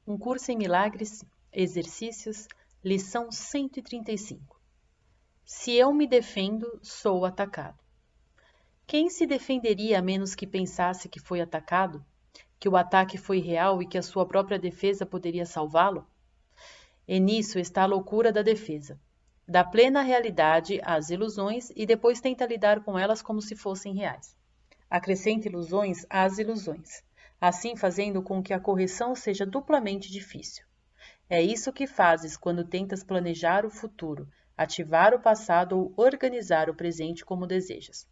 Um curso em milagres, exercícios, lição 135. Se eu me defendo, sou atacado. Quem se defenderia a menos que pensasse que foi atacado? Que o ataque foi real e que a sua própria defesa poderia salvá-lo? E nisso está a loucura da defesa. Dá plena realidade às ilusões e depois tenta lidar com elas como se fossem reais. Acrescenta ilusões às ilusões, assim fazendo com que a correção seja duplamente difícil. É isso que fazes quando tentas planejar o futuro, ativar o passado ou organizar o presente como desejas.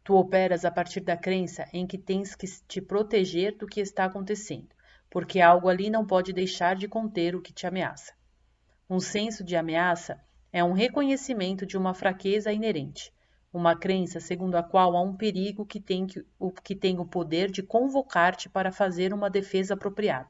Tu operas a partir da crença em que tens que te proteger do que está acontecendo, porque algo ali não pode deixar de conter o que te ameaça. Um senso de ameaça é um reconhecimento de uma fraqueza inerente, uma crença segundo a qual há um perigo que tem o poder de convocar-te para fazer uma defesa apropriada.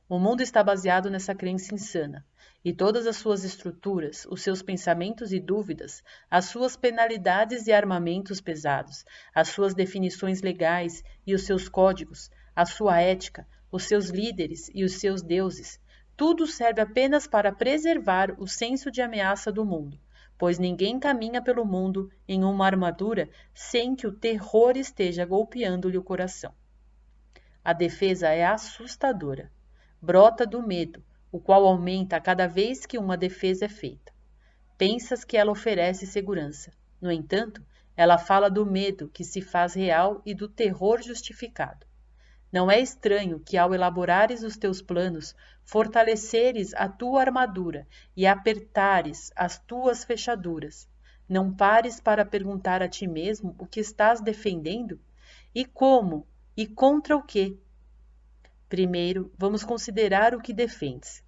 O mundo está baseado nessa crença insana, e todas as suas estruturas, os seus pensamentos e dúvidas, as suas penalidades e armamentos pesados, as suas definições legais e os seus códigos, a sua ética, os seus líderes e os seus deuses, tudo serve apenas para preservar o senso de ameaça do mundo, pois ninguém caminha pelo mundo em uma armadura sem que o terror esteja golpeando-lhe o coração. A defesa é assustadora. Brota do medo, o qual aumenta a cada vez que uma defesa é feita. Pensas que ela oferece segurança. No entanto, ela fala do medo que se faz real e do terror justificado. Não é estranho que, ao elaborares os teus planos, fortaleceres a tua armadura e apertares as tuas fechaduras. Não pares para perguntar a ti mesmo o que estás defendendo e como e contra o quê. Primeiro, vamos considerar o que defendes.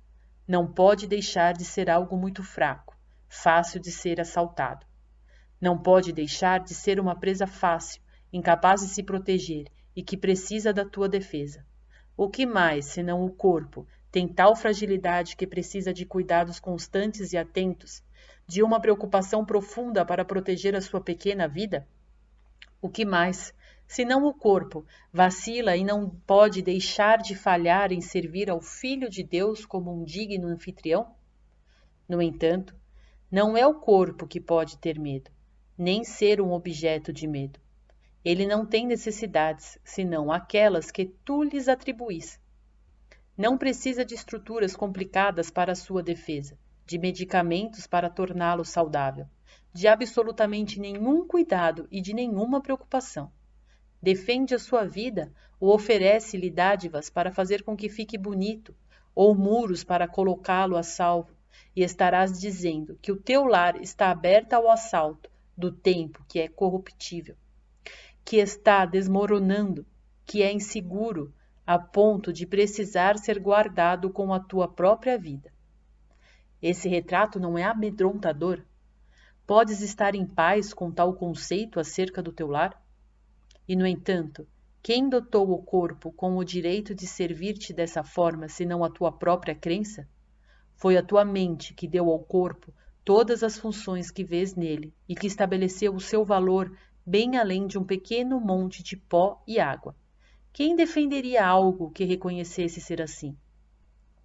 Não pode deixar de ser algo muito fraco, fácil de ser assaltado. Não pode deixar de ser uma presa fácil, incapaz de se proteger e que precisa da tua defesa. O que mais, senão o corpo, tem tal fragilidade que precisa de cuidados constantes e atentos, de uma preocupação profunda para proteger a sua pequena vida? O que mais, senão o corpo, vacila e não pode deixar de falhar em servir ao Filho de Deus como um digno anfitrião? No entanto, não é o corpo que pode ter medo, nem ser um objeto de medo. Ele não tem necessidades, senão aquelas que tu lhes atribuís. Não precisa de estruturas complicadas para a sua defesa, de medicamentos para torná-lo saudável, de absolutamente nenhum cuidado e de nenhuma preocupação. Defende a sua vida ou oferece-lhe dádivas para fazer com que fique bonito, ou muros para colocá-lo a salvo, e estarás dizendo que o teu lar está aberto ao assalto do tempo que é corruptível, que está desmoronando, que é inseguro, a ponto de precisar ser guardado com a tua própria vida. Esse retrato não é amedrontador? Podes estar em paz com tal conceito acerca do teu lar? E, no entanto, quem dotou o corpo com o direito de servir-te dessa forma, senão a tua própria crença? Foi a tua mente que deu ao corpo todas as funções que vês nele e que estabeleceu o seu valor bem além de um pequeno monte de pó e água. Quem defenderia algo que reconhecesse ser assim?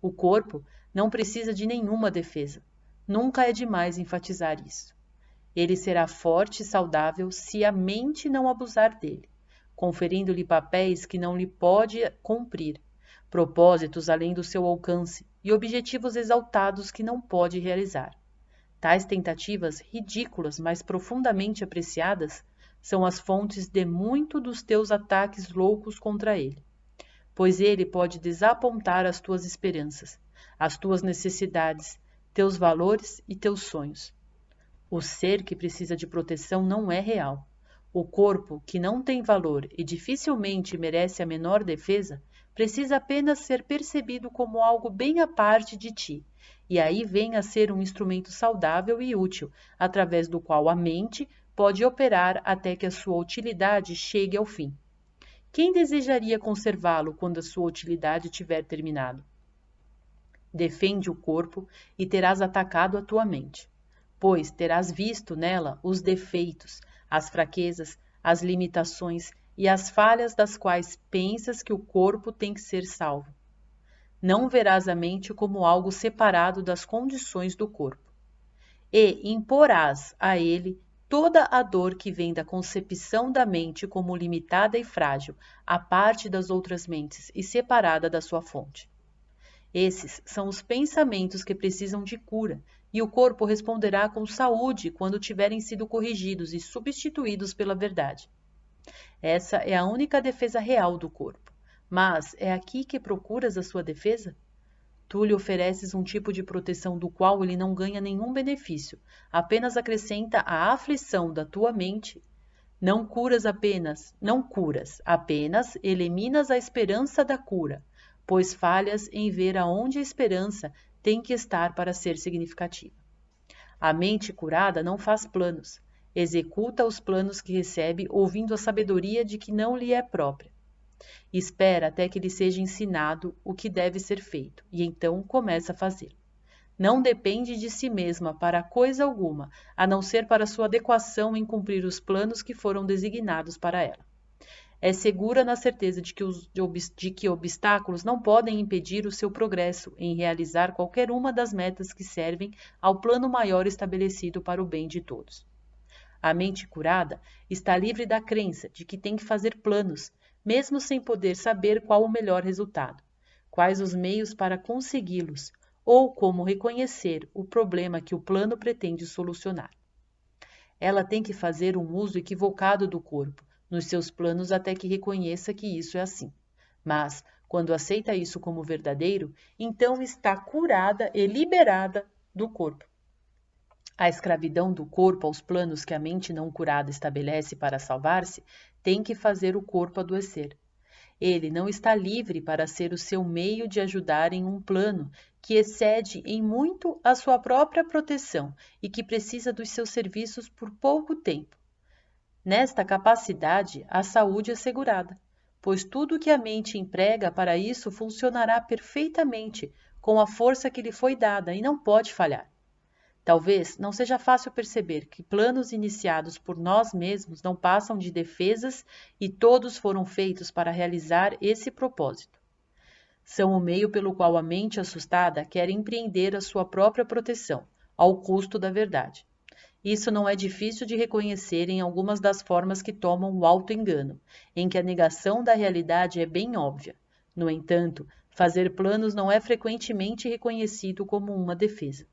O corpo não precisa de nenhuma defesa. Nunca é demais enfatizar isso. Ele será forte e saudável se a mente não abusar dele, conferindo-lhe papéis que não lhe pode cumprir, propósitos além do seu alcance e objetivos exaltados que não pode realizar. Tais tentativas ridículas, mas profundamente apreciadas, são as fontes de muito dos teus ataques loucos contra ele, pois ele pode desapontar as tuas esperanças, as tuas necessidades, teus valores e teus sonhos. O ser que precisa de proteção não é real. O corpo, que não tem valor e dificilmente merece a menor defesa, precisa apenas ser percebido como algo bem à parte de ti, e aí vem a ser um instrumento saudável e útil, através do qual a mente pode operar até que a sua utilidade chegue ao fim. Quem desejaria conservá-lo quando a sua utilidade tiver terminado? Defende o corpo e terás atacado a tua mente, pois terás visto nela os defeitos, as fraquezas, as limitações e as falhas das quais pensas que o corpo tem que ser salvo. não verás a mente como algo separado das condições do corpo. E imporás a ele toda a dor que vem da concepção da mente como limitada e frágil, à parte das outras mentes e separada da sua fonte. Esses são os pensamentos que precisam de cura, e o corpo responderá com saúde quando tiverem sido corrigidos e substituídos pela verdade. Essa é a única defesa real do corpo. Mas é aqui que procuras a sua defesa? Tu lhe ofereces um tipo de proteção do qual ele não ganha nenhum benefício, apenas acrescenta a aflição da tua mente. Não curas, apenas eliminas a esperança da cura, pois falhas em ver aonde a esperança tem que estar para ser significativa. A mente curada não faz planos, executa os planos que recebe ouvindo a sabedoria de que não lhe é própria. Espera até que lhe seja ensinado o que deve ser feito, e então começa a fazer. Não depende de si mesma para coisa alguma, a não ser para sua adequação em cumprir os planos que foram designados para ela. É segura na certeza de que obstáculos não podem impedir o seu progresso em realizar qualquer uma das metas que servem ao plano maior estabelecido para o bem de todos. A mente curada está livre da crença de que tem que fazer planos, mesmo sem poder saber qual o melhor resultado, quais os meios para consegui-los, ou como reconhecer o problema que o plano pretende solucionar. Ela tem que fazer um uso equivocado do corpo, nos seus planos até que reconheça que isso é assim. Mas, quando aceita isso como verdadeiro, então está curada e liberada do corpo. A escravidão do corpo aos planos que a mente não curada estabelece para salvar-se tem que fazer o corpo adoecer. Ele não está livre para ser o seu meio de ajudar em um plano que excede em muito a sua própria proteção e que precisa dos seus serviços por pouco tempo. Nesta capacidade, a saúde é assegurada, pois tudo que a mente emprega para isso funcionará perfeitamente com a força que lhe foi dada e não pode falhar. Talvez não seja fácil perceber que planos iniciados por nós mesmos não passam de defesas e todos foram feitos para realizar esse propósito. São o meio pelo qual a mente assustada quer empreender a sua própria proteção, ao custo da verdade. Isso não é difícil de reconhecer em algumas das formas que tomam o auto-engano, em que a negação da realidade é bem óbvia. No entanto, fazer planos não é frequentemente reconhecido como uma defesa.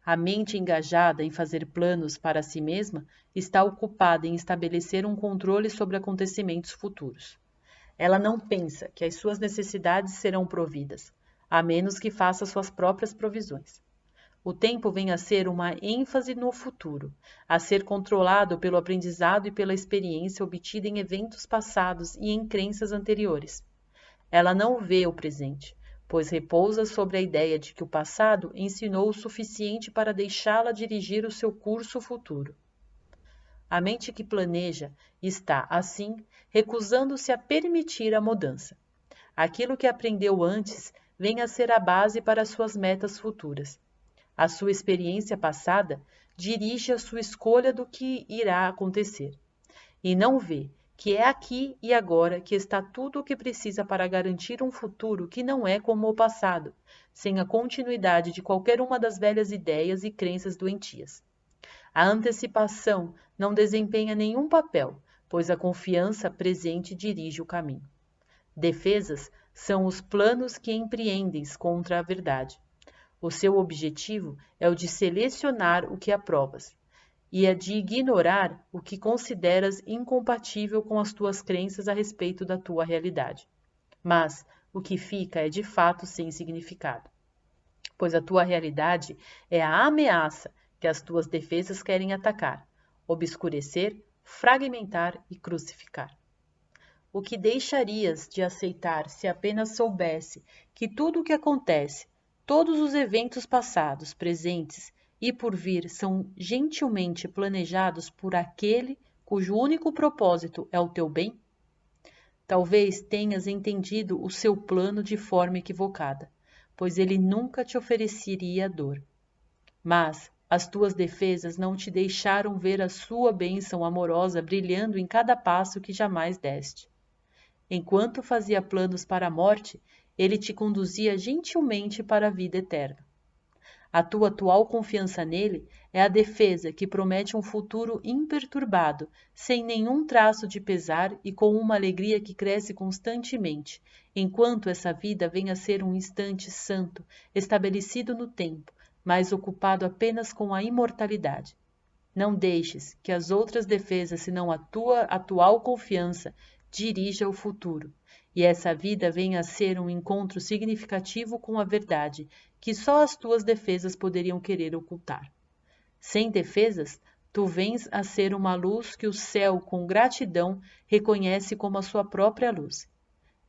A mente engajada em fazer planos para si mesma está ocupada em estabelecer um controle sobre acontecimentos futuros. Ela não pensa que as suas necessidades serão providas, a menos que faça suas próprias provisões. O tempo vem a ser uma ênfase no futuro, a ser controlado pelo aprendizado e pela experiência obtida em eventos passados e em crenças anteriores. Ela não vê o presente, pois repousa sobre a ideia de que o passado ensinou o suficiente para deixá-la dirigir o seu curso futuro. A mente que planeja está, assim, recusando-se a permitir a mudança. Aquilo que aprendeu antes vem a ser a base para suas metas futuras. A sua experiência passada dirige a sua escolha do que irá acontecer. E não vê que é aqui e agora que está tudo o que precisa para garantir um futuro que não é como o passado, sem a continuidade de qualquer uma das velhas ideias e crenças doentias. A antecipação não desempenha nenhum papel, pois a confiança presente dirige o caminho. Defesas são os planos que empreendes contra a verdade. O seu objetivo é o de selecionar o que aprovas e é de ignorar o que consideras incompatível com as tuas crenças a respeito da tua realidade. Mas o que fica é de fato sem significado, pois a tua realidade é a ameaça que as tuas defesas querem atacar, obscurecer, fragmentar e crucificar. O que deixarias de aceitar se apenas soubesse que tudo o que acontece, todos os eventos passados, presentes e por vir são gentilmente planejados por aquele cujo único propósito é o teu bem? Talvez tenhas entendido o seu plano de forma equivocada, pois ele nunca te ofereceria dor. Mas as tuas defesas não te deixaram ver a sua bênção amorosa brilhando em cada passo que jamais deste. Enquanto fazia planos para a morte, ele te conduzia gentilmente para a vida eterna. A tua atual confiança nele é a defesa que promete um futuro imperturbado, sem nenhum traço de pesar e com uma alegria que cresce constantemente, enquanto essa vida vem a ser um instante santo, estabelecido no tempo, mas ocupado apenas com a imortalidade. Não deixes que as outras defesas, senão a tua atual confiança, dirija o futuro, e essa vida venha a ser um encontro significativo com a verdade, que só as tuas defesas poderiam querer ocultar. Sem defesas, tu vens a ser uma luz que o céu, com gratidão, reconhece como a sua própria luz.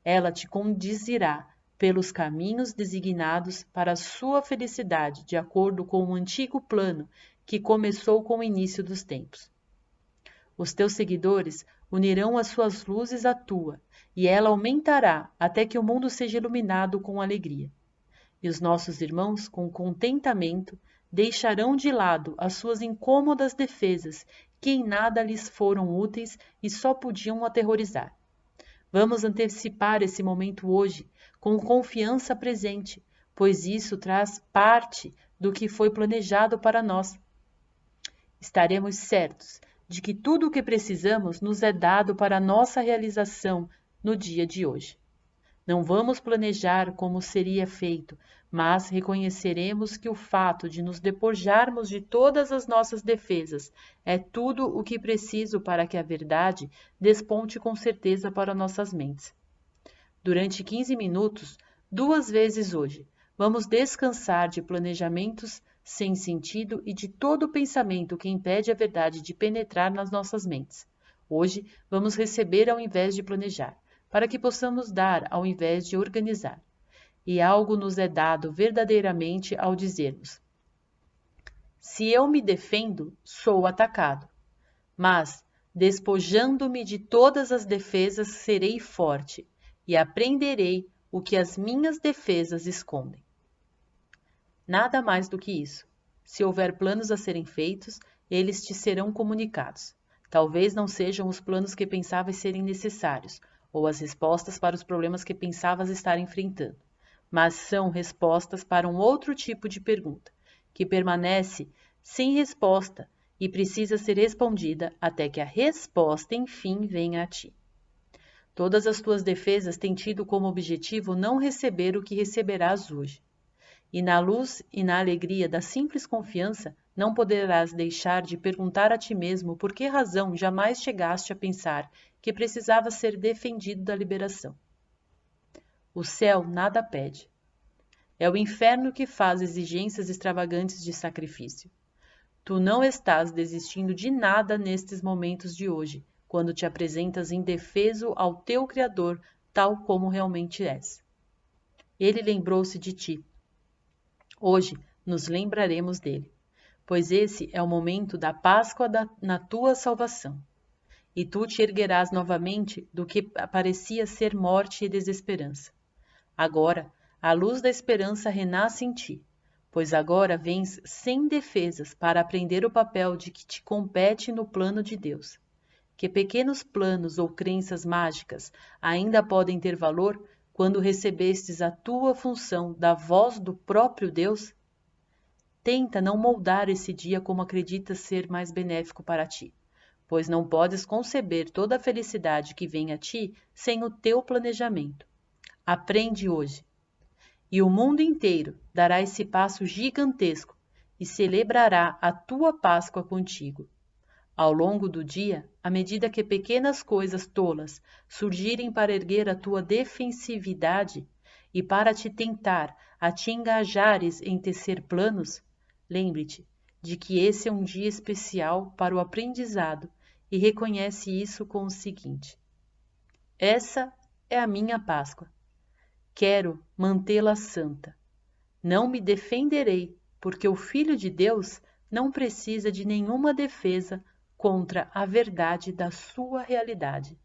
Ela te conduzirá pelos caminhos designados para a sua felicidade, de acordo com o antigo plano que começou com o início dos tempos. Os teus seguidores unirão as suas luzes à tua, e ela aumentará até que o mundo seja iluminado com alegria. E os nossos irmãos, com contentamento, deixarão de lado as suas incômodas defesas, que em nada lhes foram úteis e só podiam aterrorizar. Vamos antecipar esse momento hoje, com confiança presente, pois isso traz parte do que foi planejado para nós. Estaremos certos de que tudo o que precisamos nos é dado para a nossa realização no dia de hoje. Não vamos planejar como seria feito, mas reconheceremos que o fato de nos despojarmos de todas as nossas defesas é tudo o que preciso para que a verdade desponte com certeza para nossas mentes. Durante 15 minutos, 2 vezes hoje, vamos descansar de planejamentos sem sentido e de todo pensamento que impede a verdade de penetrar nas nossas mentes. Hoje, vamos receber ao invés de planejar, para que possamos dar ao invés de organizar. E algo nos é dado verdadeiramente ao dizermos: se eu me defendo, sou atacado. Mas, despojando-me de todas as defesas, serei forte e aprenderei o que as minhas defesas escondem. Nada mais do que isso. Se houver planos a serem feitos, eles te serão comunicados. Talvez não sejam os planos que pensavas serem necessários, ou as respostas para os problemas que pensavas estar enfrentando, mas são respostas para um outro tipo de pergunta, que permanece sem resposta e precisa ser respondida até que a resposta, enfim, venha a ti. Todas as tuas defesas têm tido como objetivo não receber o que receberás hoje. E na luz e na alegria da simples confiança, não poderás deixar de perguntar a ti mesmo por que razão jamais chegaste a pensar que precisava ser defendido da liberação. O céu nada pede. É o inferno que faz exigências extravagantes de sacrifício. Tu não estás desistindo de nada nestes momentos de hoje, quando te apresentas indefeso ao teu Criador, tal como realmente és. Ele lembrou-se de ti. Hoje nos lembraremos dele, pois esse é o momento da Páscoa na tua salvação. E tu te erguerás novamente do que parecia ser morte e desesperança. Agora, a luz da esperança renasce em ti, pois agora vens sem defesas para aprender o papel de que te compete no plano de Deus. Que pequenos planos ou crenças mágicas ainda podem ter valor quando recebestes a tua função da voz do próprio Deus? Tenta não moldar esse dia como acreditas ser mais benéfico para ti, pois não podes conceber toda a felicidade que vem a ti sem o teu planejamento. Aprende hoje. E o mundo inteiro dará esse passo gigantesco e celebrará a tua Páscoa contigo. Ao longo do dia, à medida que pequenas coisas tolas surgirem para erguer a tua defensividade e para te tentar a te engajares em tecer planos, lembre-te de que esse é um dia especial para o aprendizado e reconhece isso com o seguinte: essa é a minha Páscoa. Quero mantê-la santa. Não me defenderei, porque o Filho de Deus não precisa de nenhuma defesa contra a verdade da sua realidade.